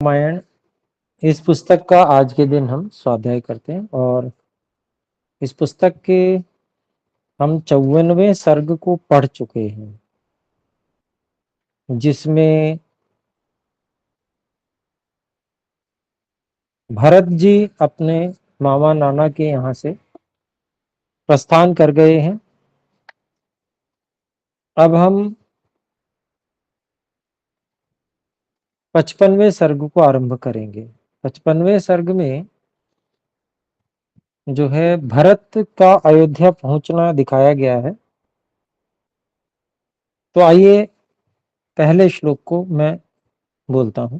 रामायण इस पुस्तक का आज के दिन हम स्वाध्याय करते हैं और इस पुस्तक के हम 54वें सर्ग को पढ़ चुके हैं, जिसमें भरत जी अपने मामा नाना के यहाँ से प्रस्थान कर गए हैं। अब हम 55वें सर्ग को आरंभ करेंगे। 55वें सर्ग में जो है भरत का अयोध्या पहुंचना दिखाया गया है। तो आइए पहले श्लोक को मैं बोलता हूं।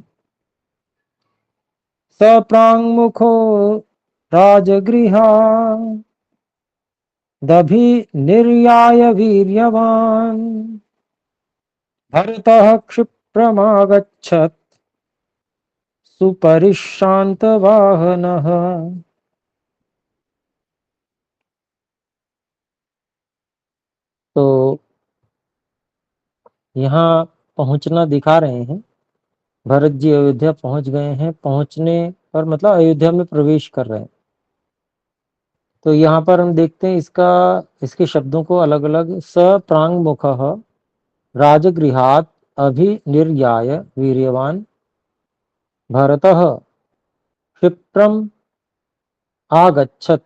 सप्रांगमुखो राजगृहा दभि निर्याय वीर्यवान् भरतः क्षिप्रमागच्छत् सुपरिश्रांत वाहनः। तो यहाँ पहुंचना दिखा रहे हैं। भरत जी अयोध्या पहुंच गए हैं। पहुंचने पर मतलब अयोध्या में प्रवेश कर रहे हैं। तो यहाँ पर हम देखते हैं इसके शब्दों को अलग अलग। सप्रांगमुखः राजगृहात् अभिनिर्याय वीर्यवान् भरतः क्षिप्रम् आगच्छत्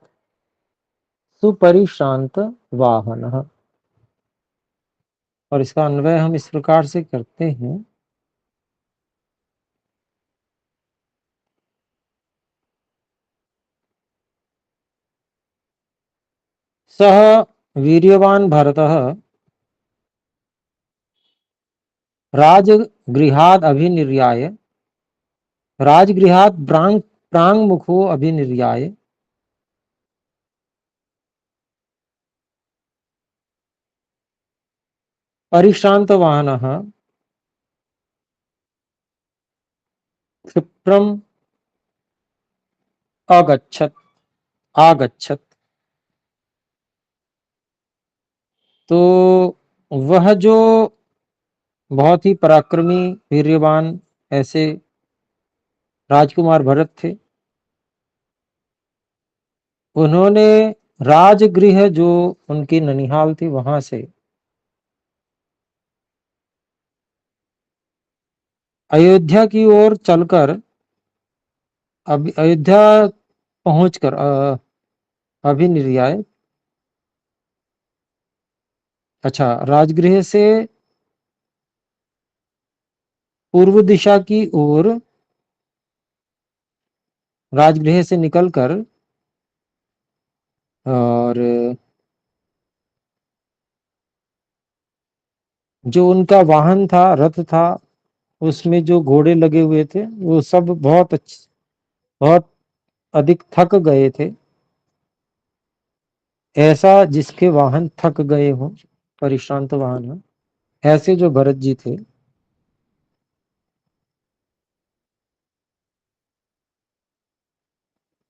सुपरिश्रांत वाहनः। और इसका अन्वय हम इस प्रकार से करते हैं। सह वीर्यवान् भरतः राजगृहात् अभिनिर्याय राजगृहात् प्रांगमुखो अभिनिर्याय परिश्रांत वाहनः क्षिप्रम् आगच्छत्। तो वह जो बहुत ही पराक्रमी वीर्यवान ऐसे राजकुमार भरत थे, उन्होंने राजगृह जो उनकी ननिहाल थी वहां से अयोध्या की ओर चलकर अयोध्या पहुंचकर अभिनिर्याय अच्छा राजगृह से पूर्व दिशा की ओर राजगृह से निकलकर और जो उनका वाहन था, रथ था, उसमें जो घोड़े लगे हुए थे वो सब बहुत अधिक थक गए थे। ऐसा जिसके वाहन थक गए हों, परिश्रांत वाहन हो, ऐसे जो भरत जी थे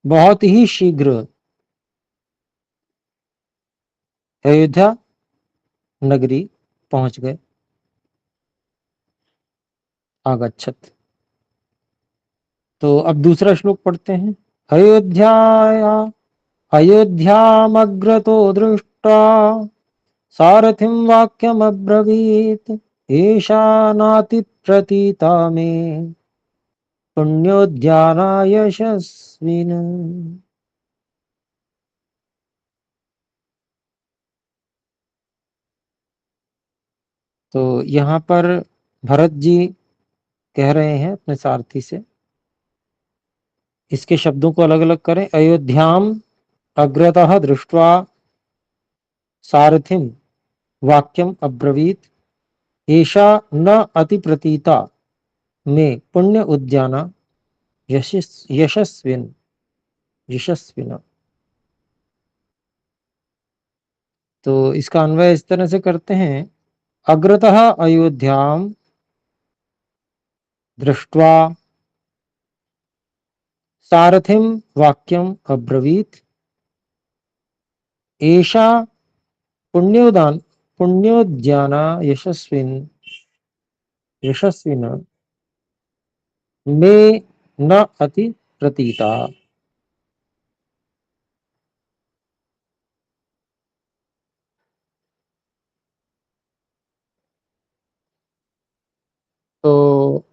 बहुत ही शीघ्र अयोध्या नगरी पहुंच गए। आगच्छत। तो अब दूसरा श्लोक पढ़ते हैं। अयोध्याया अयोध्यामग्रतो दृष्ट्वा सारथिं वाक्यमब्रवीत् एषा नाति प्रतीता मे पुण्योद्याना यशस्विन। तो यहाँ पर भरत जी कह रहे हैं अपने सारथी से, इसके शब्दों को अलग अलग करें। अयोध्याम अग्रतः दृष्ट्वा सारथिम वाक्यम अब्रवीत एषा न अति प्रतीता में पुण्य उद्याना यशस्विन यशस्विना। तो इसका अन्वय इस तरह से करते हैं। अग्रतः अयोध्याम दृष्ट्वा सारथिम वाक्यम अब्रवीत एषा पुण्योद्याना यशस्विन। में न अति प्रतीता। तो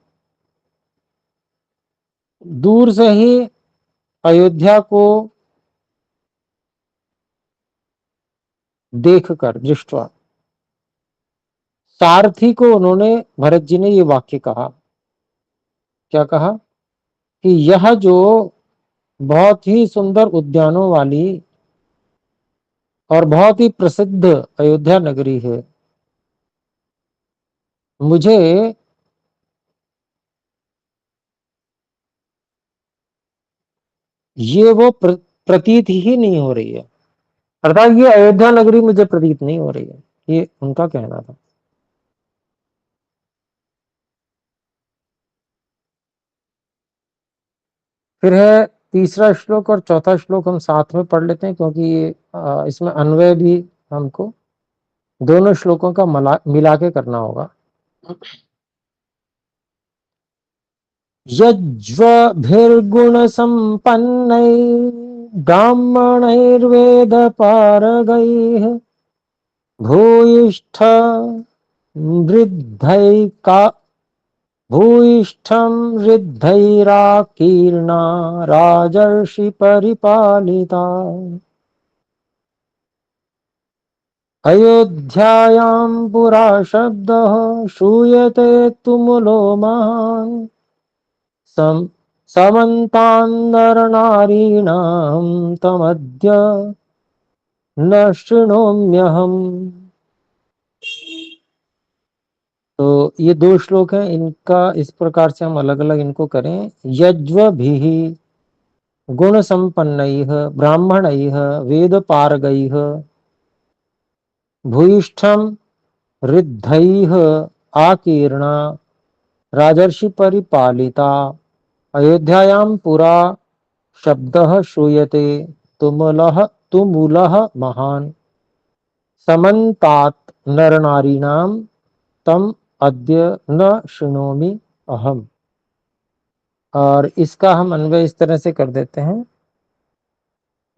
दूर से ही अयोध्या को देखकर, दृष्टवा, सारथी को उन्होंने, भरत जी ने ये वाक्य कहा। क्या कहा? कि यह जो बहुत ही सुंदर उद्यानों वाली और बहुत ही प्रसिद्ध अयोध्या नगरी है, मुझे ये वो प्रतीत ही नहीं हो रही है। अर्थात ये अयोध्या नगरी मुझे प्रतीत नहीं हो रही है, ये उनका कहना था। फिर है तीसरा श्लोक और चौथा श्लोक हम साथ में पढ़ लेते हैं, क्योंकि ये इसमें अन्वय भी हमको दोनों श्लोकों का मिला के करना होगा। यज्वभिर्गुणसम्पन्नै ब्राह्मणैर्वेद पारगैः भूयिष्ठ वृद्धैका भूयिष्ठं वृद्धैराकीर्णा राजर्षि परिपालिता अयोध्यायां पुरा शब्दः श्रूयते तुमुलो महान् समन्तान्नरनारीणां तमद्य न शृणोम्यहम्। तो ये दो श्लोक हैं, इनका इस प्रकार से हम अलग अलग इनको करें। यज्वभिः गुण संपन्नैः ब्राह्मणैः वेद पारगैः भूयिष्ठम ऋद्धैः आकीर्णा राजर्षि परिपालिता अयोध्यायां पुरा शब्दः श्रूयते तुमुलः महान् समन्तात् नरनारीणां तम अद्य न शृणोमि अहम। और इसका हम अन्वय इस तरह से कर देते हैं।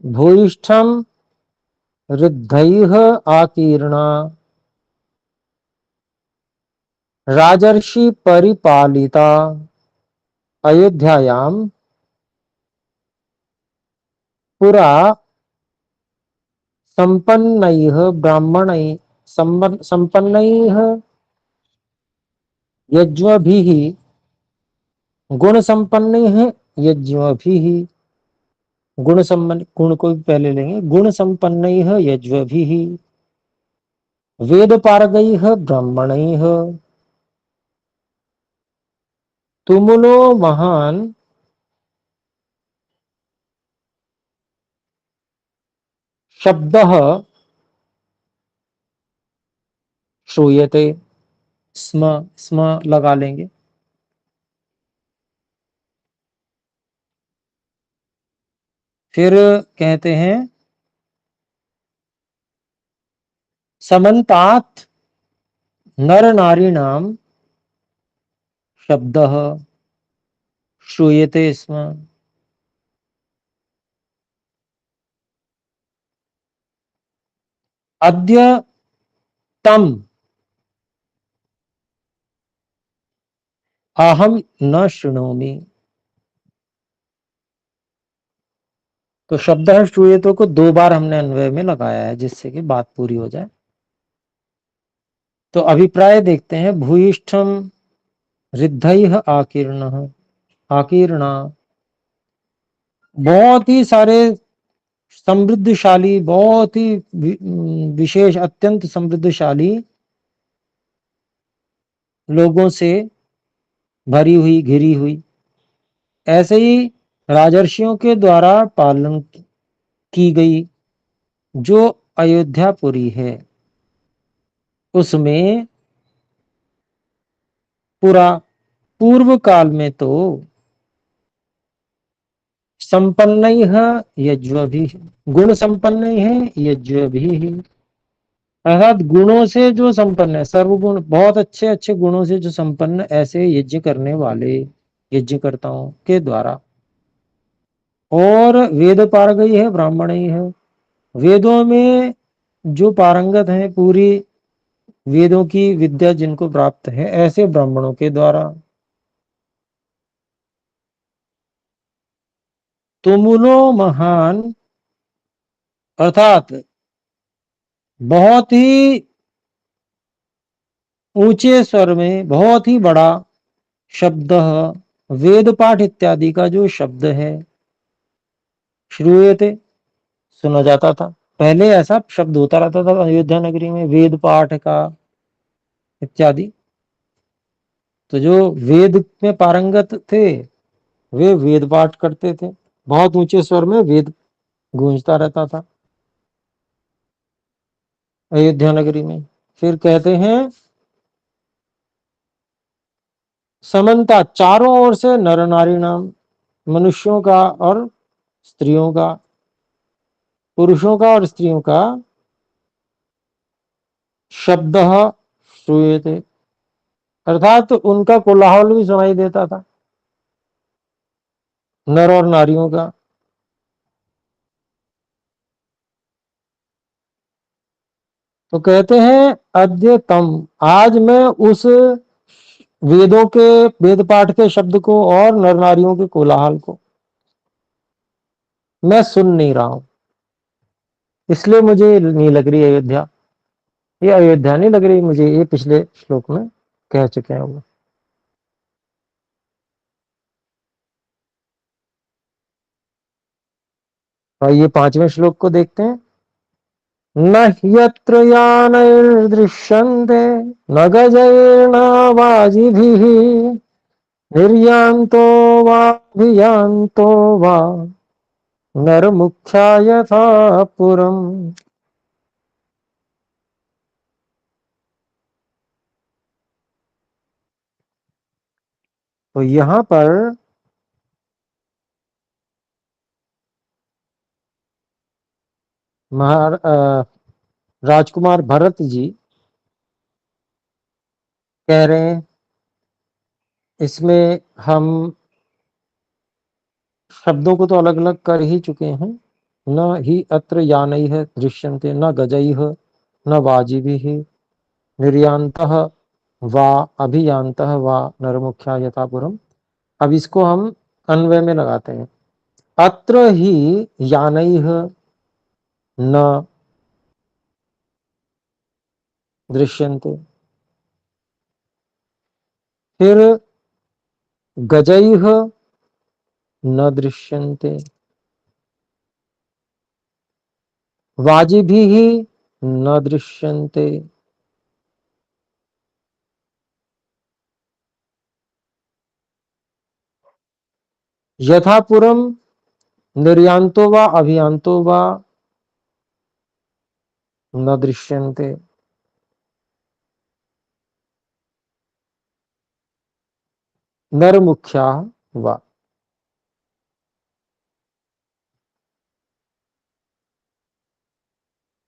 भूयिष्ठम ऋद्धैः आकीर्णा राजर्षि परिपालिता अयोध्यायां पुरा संपन्नैः ब्राह्मणैः संपन्नैः यज्वभिः गुण संपन्नैः यज्वभिः गुण संपन्न, गुण को भी पहले लेंगे, गुण संपन्नैः यज्वभिः वेद पारगैः ब्राह्मणैः तुमुलो महान् शब्दः श्रूयते। स्म स्म लगा लेंगे। फिर कहते हैं समन्तात् नर नारीणाम शब्दः श्रूयते स्म। अद्य तम अहम न शृणोमि। तो शब्द श्रूयते को दो बार हमने अन्वय में लगाया है, जिससे कि बात पूरी हो जाए। तो अभिप्राय देखते हैं। भूयिष्ठम ऋद्धैः आकीर्ण आकीर्णा, बहुत ही सारे समृद्धशाली, बहुत ही विशेष, अत्यंत समृद्धशाली लोगों से भरी हुई, घिरी हुई। ऐसे ही राजर्षियों के द्वारा पालन की गई जो अयोध्यापुरी है, उसमें पूरा पूर्व काल में तो संपन्न है यज्वभिः, गुण संपन्न है यज्वभिः, अर्थात गुणों से जो संपन्न है, सर्वगुण, बहुत अच्छे अच्छे गुणों से जो संपन्न ऐसे यज्ञ करने वाले यज्ञकर्ताओं के द्वारा। और वेद पारंगई है, ब्राह्मण ही है। वेदों में जो पारंगत हैं, पूरी वेदों की विद्या जिनको प्राप्त है, ऐसे ब्राह्मणों के द्वारा। तुमुलो महान, अर्थात बहुत ही ऊंचे स्वर में बहुत ही बड़ा शब्द, वेद पाठ इत्यादि का जो शब्द है, श्रूयते, सुना जाता था। पहले ऐसा शब्द होता रहता था अयोध्या नगरी में, वेद पाठ का इत्यादि। तो जो वेद में पारंगत थे, वे वेद पाठ करते थे, बहुत ऊंचे स्वर में वेद गूंजता रहता था अयोध्या नगरी में। फिर कहते हैं, समन्ता, चारों ओर से नर नारी नाम, मनुष्यों का और स्त्रियों का, पुरुषों का और स्त्रियों का शब्द श्रूयते, अर्थात उनका कोलाहल भी सुनाई देता था, नर और नारियों का। तो कहते हैं, अद्यतम, आज मैं उस वेदों के, वेद पाठ के शब्द को और नर नारियों के कोलाहल को मैं सुन नहीं रहा हूं, इसलिए मुझे नहीं लग रही अयोध्या। ये अयोध्या नहीं लग रही मुझे, ये पिछले श्लोक में कह चुके हैं वो। और ये पांचवें श्लोक को देखते हैं। न ह्यत्र यानैर्दृश्यन्ते, न गजैर्न वाजिभिः, निर्यान्तो वाभियान्तो वा नरमुख्या यथा पुरम्। तो यहां पर राजकुमार भरत जी कह रहे हैं, इसमें हम शब्दों को तो अलग अलग कर ही चुके हैं। न ही अत्र यानई है दृश्यन्ते, न गजई है, न वाजिभी है, निर्यांतः वा अभियांतः वा नरमुख्या यथापुरम। अब इसको हम अन्वय में लगाते हैं। अत्र ही यानई है न दृश्यन्ते, फिर गजई है न दृश्यन्ते, वाजिभिः न दृश्यन्ते, यथापुरम निर्यांतो वा अभियांतो वा न दृश्यन्ते, नरमुख्या वा।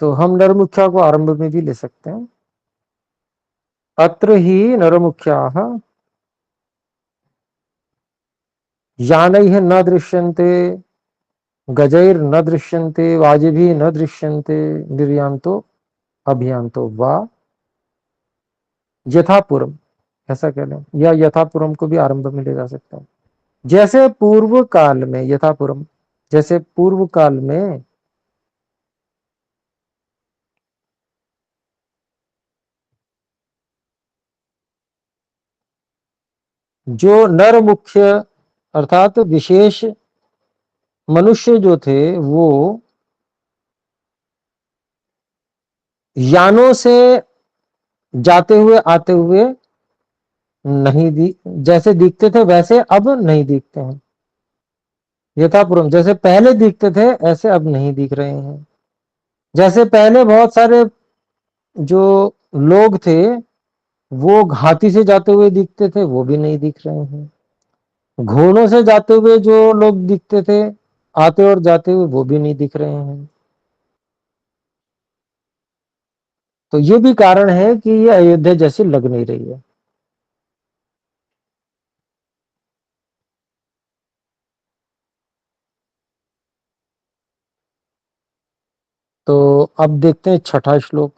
तो हम नरमुख्या को आरंभ में भी ले सकते हैं। अत्र ही नरमुख्याः यानैः न दृश्यन्ते, गजैर न दृश्यन्ते, वाजिभिः न दृश्यन्ते, निर्यांतो अभियांतो वा यथापुरम, ऐसा कह लें, या यथापुरम को भी आरंभ में ले जा सकते हैं। जैसे पूर्व काल में, यथापुरम, जैसे पूर्व काल में जो नर मुख्य, अर्थात विशेष मनुष्य जो थे, वो यानों से जाते हुए आते हुए नहीं जैसे दिखते थे वैसे अब नहीं दिखते हैं। यथापुरम, जैसे पहले दिखते थे ऐसे अब नहीं दिख रहे हैं। जैसे पहले बहुत सारे जो लोग थे, वो हाथी से जाते हुए दिखते थे, वो भी नहीं दिख रहे हैं। घोड़ों से जाते हुए जो लोग दिखते थे, आते और जाते हुए, वो भी नहीं दिख रहे हैं। तो ये भी कारण है कि ये अयोध्या जैसी लग नहीं रही है। तो अब देखते हैं छठा श्लोक।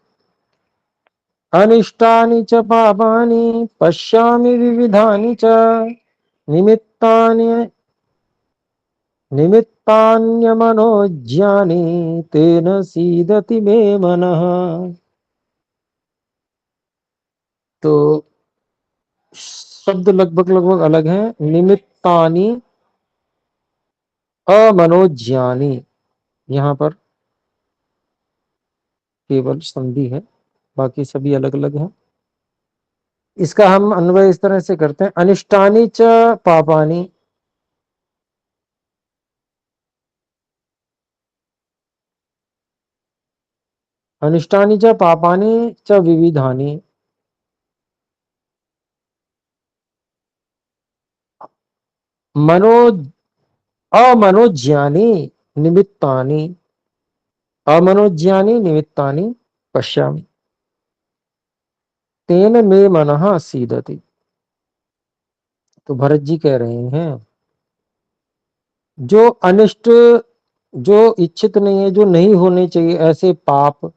अनिष्टानि च पापानि पश्यामि विविधानि च निमित्तानि निमित्तान्यमनोज्ञानि तेन सीदति मे मनः। तो शब्द लगभग लगभग अलग हैं। निमित्तानि, अमनोज्ञानी, यहाँ पर केवल संधि है, बाकी सभी अलग अलग हैं। इसका हम अन्वय इस तरह से करते हैं, अनिष्टानि च पापानि, अनिष्टानि च पापानि च विविधानि, मनो अमनोज्ञानी निमित्तानि, अमनोज्ञानी निमित्तानि पश्यामि तेन मे मनः सीदति। तो भरत जी कह रहे हैं जो अनिष्ट, जो इच्छित नहीं है, जो नहीं होने चाहिए, ऐसे पाप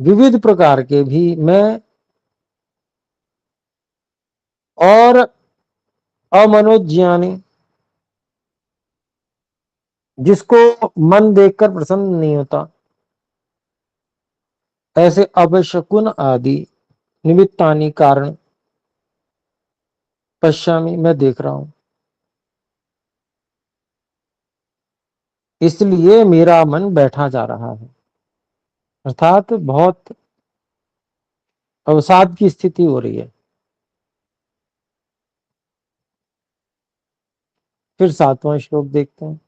विविध प्रकार के भी मैं, और अमनोज्ञानी, जिसको मन देखकर प्रसन्न नहीं होता, ऐसे अपशकुन आदि निमित्तानि कारण पश्यामी मैं देख रहा हूं, इसलिए मेरा मन बैठा जा रहा है। अर्थात बहुत अवसाद की स्थिति हो रही है। फिर सातवां श्लोक देखते हैं।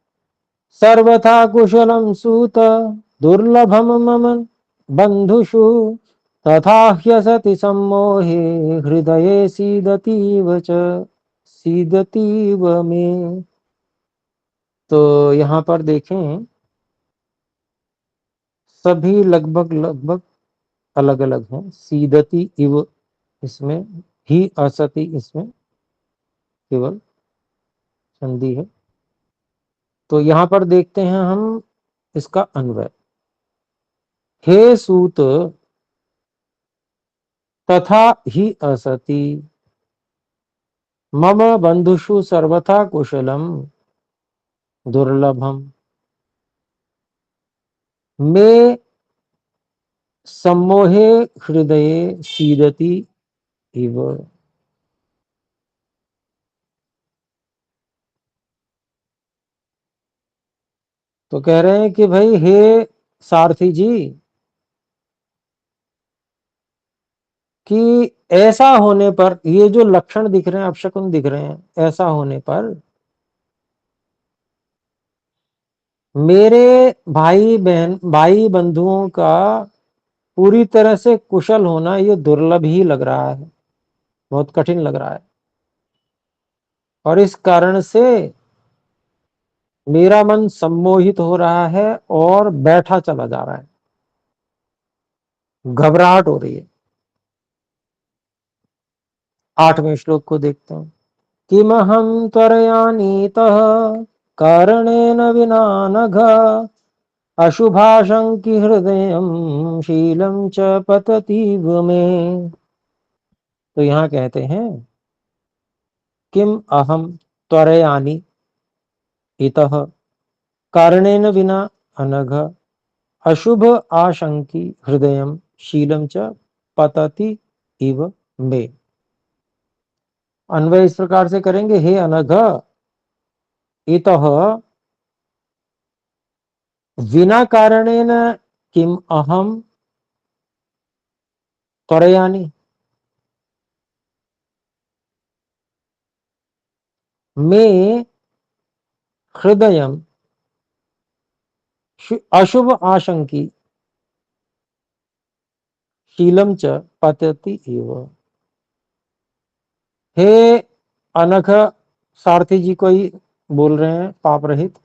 सर्वथा कुशलम सूत दुर्लभम मम बंधुषु तथा ह्यसति सम्मोहे हृदये सीदतीव च सीदतीव में। तो यहाँ पर देखें सभी लगभग लगभग अलग अलग हैं। सीदती इव इसमें, ही असति इसमें केवल संधि है। तो यहां पर देखते हैं हम इसका अन्वय। हे सूत तथा ही असति मम बंधुषु सर्वथा कुशलम दुर्लभम मे सम्मोहे हृदये सीदति इव। तो कह रहे हैं कि भाई हे सारथी जी, कि ऐसा होने पर, ये जो लक्षण दिख रहे हैं, अपशकुन दिख रहे हैं, ऐसा होने पर मेरे भाई बहन, भाई बंधुओं का पूरी तरह से कुशल होना ये दुर्लभ ही लग रहा है, बहुत कठिन लग रहा है। और इस कारण से मेरा मन सम्मोहित हो रहा है और बैठा चला जा रहा है, घबराहट हो रही है। आठवें श्लोक को देखते हैं। किमहं त्वरयानीतः कारणेन विना नघ अशुभाशंकी हृदयं शीलं च पततीव मे। तो यहाँ कहते हैं किम अहम त्वरयानि इतः कारणेन विना अनघ अशुभ आशंकी हृदयं शीलं च पतति इव मे। अन्वय इस प्रकार से करेंगे। हे अनघ, इतः विना कारणेन किम अहम त्वरयानि, मे हृदय अशुभ आशंकी शीलम च पतति एव। हे अनघ, सारथी जी को ही बोल रहे हैं, पाप रहित।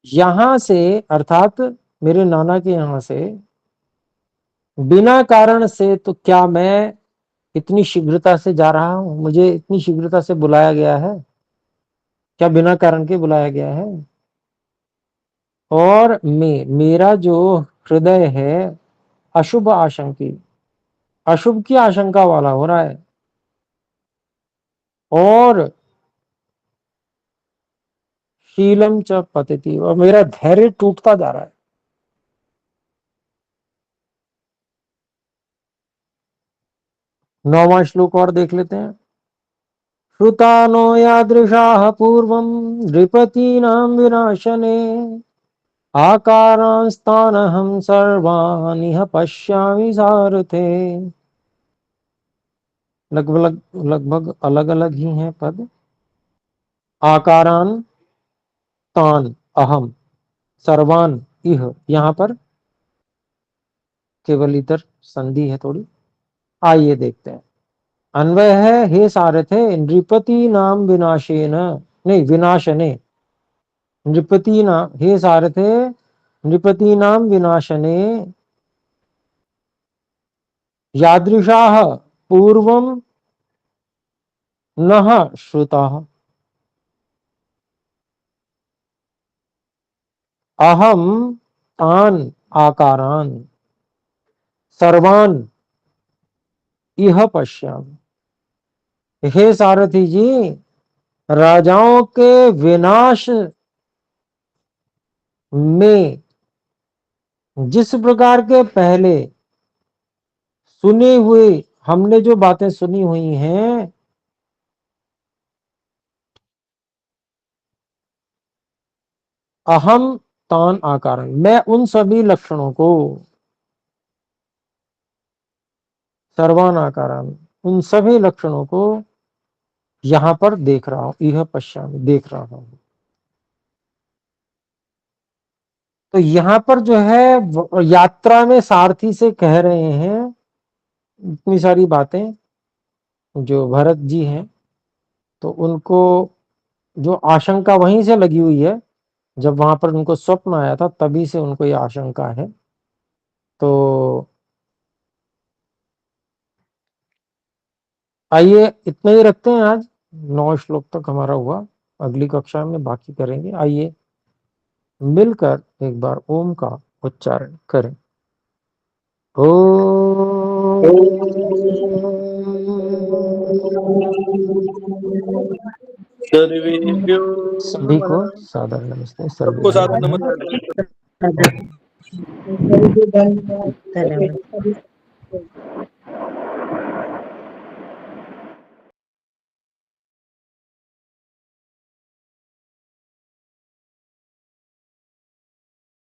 यहां से, अर्थात मेरे नाना के यहां से बिना कारण से, तो क्या मैं इतनी शीघ्रता से जा रहा हूं? मुझे इतनी शीघ्रता से बुलाया गया है, क्या बिना कारण के बुलाया गया है? और मेरा जो हृदय है अशुभ आशंकी, अशुभ की आशंका वाला हो रहा है। और शीलम च पतति, और मेरा धैर्य टूटता जा रहा है। नौवां श्लोक और देख लेते हैं। श्रुतानो यादृशाः पूर्वं नृपतीनां विनाशने आकारांस्तानहं सर्वानिह पश्यामि सारथे। लगभग अलग अलग ही हैं पद। आकारान तान अहम, सर्वान इह, यहाँ पर केवल इधर संधि है थोड़ी। आइए देखते हैं। अन्वय है, हे सारथे नृपति नाम विनाशेन, नहीं विनाशने, नृपति नाम, हे सारथे नृपति नाम विनाशने यादृशाः पूर्वं नः श्रुताः अहम तान आकारान सर्वान इह पश्यामि। हे सारथी जी, राजाओं के विनाश में जिस प्रकार के पहले सुने हुए, हमने जो बातें सुनी हुई हैं, अहम तान आकारण, मैं उन सभी लक्षणों को, सर्वान आकारान, उन सभी लक्षणों को यहां पर देख रहा हूं, यह पश्चात देख रहा हूं। तो यहां पर जो है यात्रा में सारथी से कह रहे हैं इतनी सारी बातें जो भरत जी हैं, तो उनको जो आशंका वहीं से लगी हुई है, जब वहां पर उनको स्वप्न आया था तभी से उनको ये आशंका है। तो आइए इतना ही रखते हैं, आज 9 श्लोक तक हमारा हुआ, अगली कक्षा में बाकी करेंगे। आइए मिलकर एक बार ओम का उच्चारण करें। सर्वेभ्यो सभी को सादर नमस्ते। सबको सादर नमस्ते। धन्यवाद।